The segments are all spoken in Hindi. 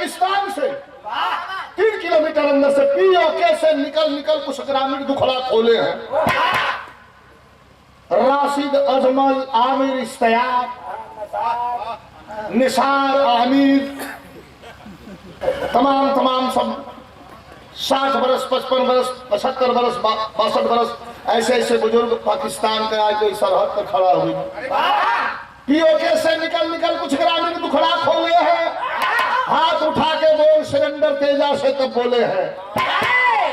पाकिस्तान से 3 किलोमीटर अंदर से पीओके से निकल कुछ ग्रामीण दुखड़ा खोले हैं। राशिद, अजमल, आमिर, इश्तियाक, निसार, आमिर, तमाम सब 60 बरस, 55 बरस, 75 बरस, 62 बरस ऐसे बुजुर्ग पाकिस्तान के आज कोई सरहद पर खड़ा हुई। पीओके से निकल कुछ ग्रामीण दुखड़ा खोले हैं। हाथ उठा के बोल सिलेंडर तेजा से तब बोले हैं।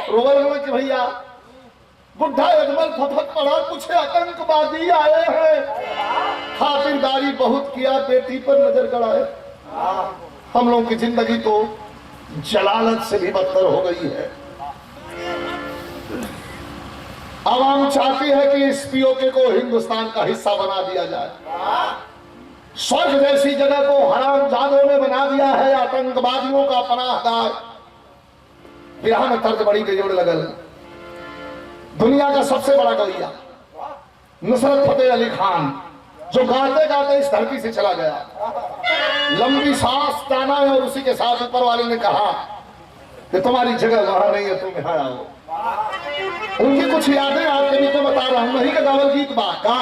रोवल कि भैया बुढ़ा अजमल फफक पड़ा, कुछ आतंकवादी आए हैं। खातिरदारी बहुत किया, बेटी पर नजर गड़ाए। हम लोगों की जिंदगी तो जलालत से भी बदतर हो गई है। आवाम चाहती है कि इस पीओके को हिंदुस्तान का हिस्सा बना दिया जाए। स्वर्ग जैसी जगह को हरामजादों ने बना दिया है, आतंकवादियों का पनाहगार। बिहार में तर्ज बड़ी गजोड़ लगल। दुनिया का सबसे बड़ा गवैया नुसरत फतेह अली खान, जो गाते गाते इस धरती से चला गया, लंबी सांस टाना है और उसी के साथ ऊपर वाले ने कहा कि तुम्हारी जगह वहां नहीं है, तुम यहाँ आओ। उनकी कुछ यादें आपके बीच में बता रहा हूं। नहीं का गावल गीत बाका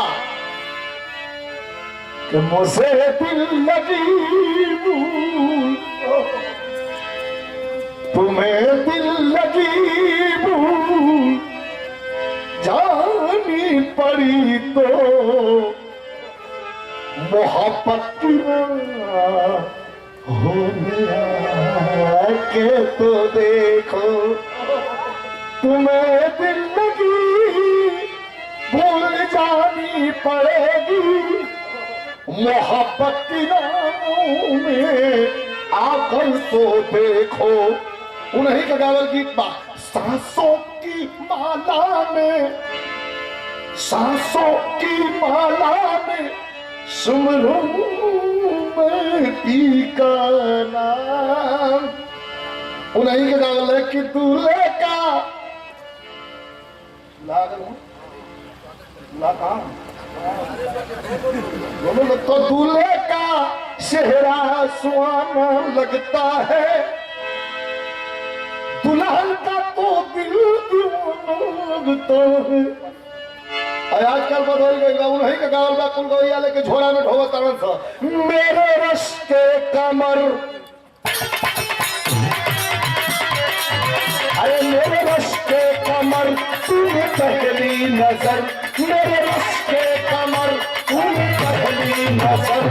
कि मुझे दिल लगी भूल, तुम्हें दिल लगी भूल, जानी पड़ी तो मोहब्बत हो गया के तो देखो, तुम्हें दिल लगी भूल जानी पड़ेगी, मोहब्बत की नाम में आकर तो देखो। उन्हीं का गावल गीत बा सांसों की माला में, सांसों की माला में सुमरूं में पी का नाम। उन्हीं का गावल है कि दूल्हे का तो दूल्हे का चेहरा सुहाना लगता है, दुल्हन का तो दिल लगता है। आजकल बदल गई। उन्हीं का गावल बा कुल गवैया लेके झोला में ढोवा तरन सा। मेरे रश के कमर, अरे मेरे रश के कमर तूने पहली नजर, मेरे रश के कमर तूने पहली नजर,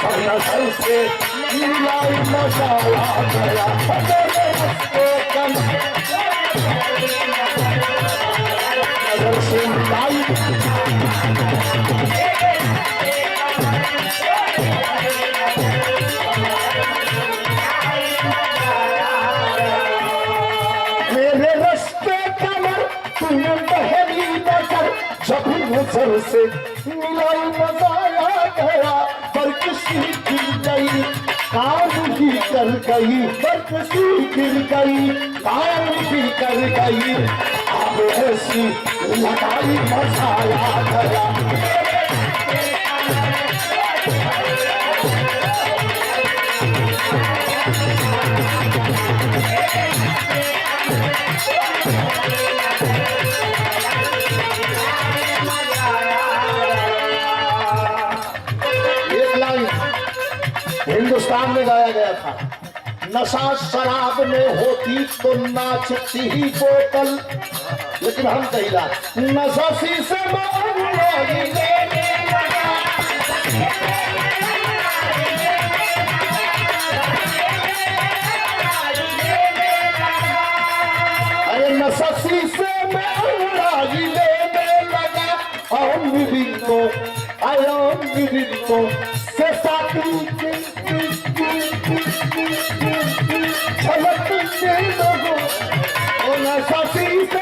हर नजर से मिलाई मजा आ गया। मेरे रश के कमर नजर से मिलाई, मेरे रस्ते कमर तूने पहली नजर, जब नजर से मिलाई मजा आ गया। बरकशी गिर गई काम भी कर गई, बरकशी गिर गई काम भी कर गई, अब ऐसी लगाई मजा आ गया। एक लाइन हिंदुस्तान में गाया गया था, नशा शराब में होती तो नाचती ही बोतल, लेकिन हम कहिला नशा शीशे अरे नशा शीशे में अंगड़ाई लेने लगा। से साथी झलक के लोगों ओ नशा शीशे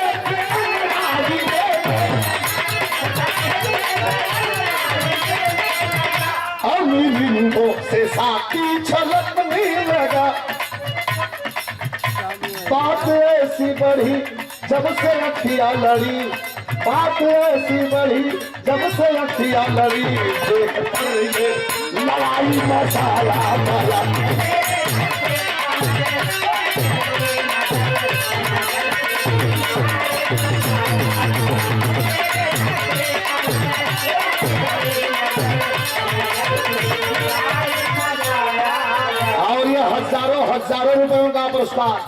से साथी छलकने लगा। बात ऐसी बढ़ी जब से अखियां लड़ी, बात ऐसी बढ़ी जब से अखियां लड़ी, देख पर ये लड़ाई मसाला वाला हजारों हजारों रुपयों का पुरस्कार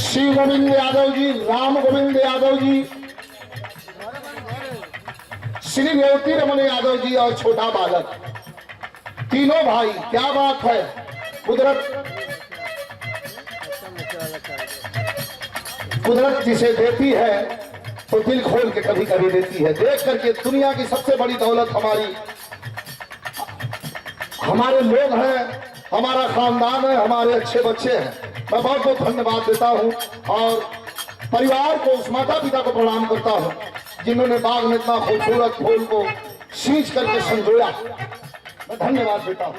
शिव गोविंद यादव जी, राम गोविंद यादव जी, श्री रेवती रमन यादव जी और छोटा बालक, तीनों भाई। क्या बात है, कुदरत जिसे देती है तो दिल खोल के कभी कभी देती है। देख करके दुनिया की सबसे बड़ी दौलत हमारे लोग हैं, हमारा खानदान है, हमारे अच्छे बच्चे हैं। मैं बहुत बहुत धन्यवाद देता हूं और परिवार को, उस माता पिता को प्रणाम करता हूं जिन्होंने बाग में इतना खूबसूरत फूल को सींच करके संजोया। मैं धन्यवाद देता हूं।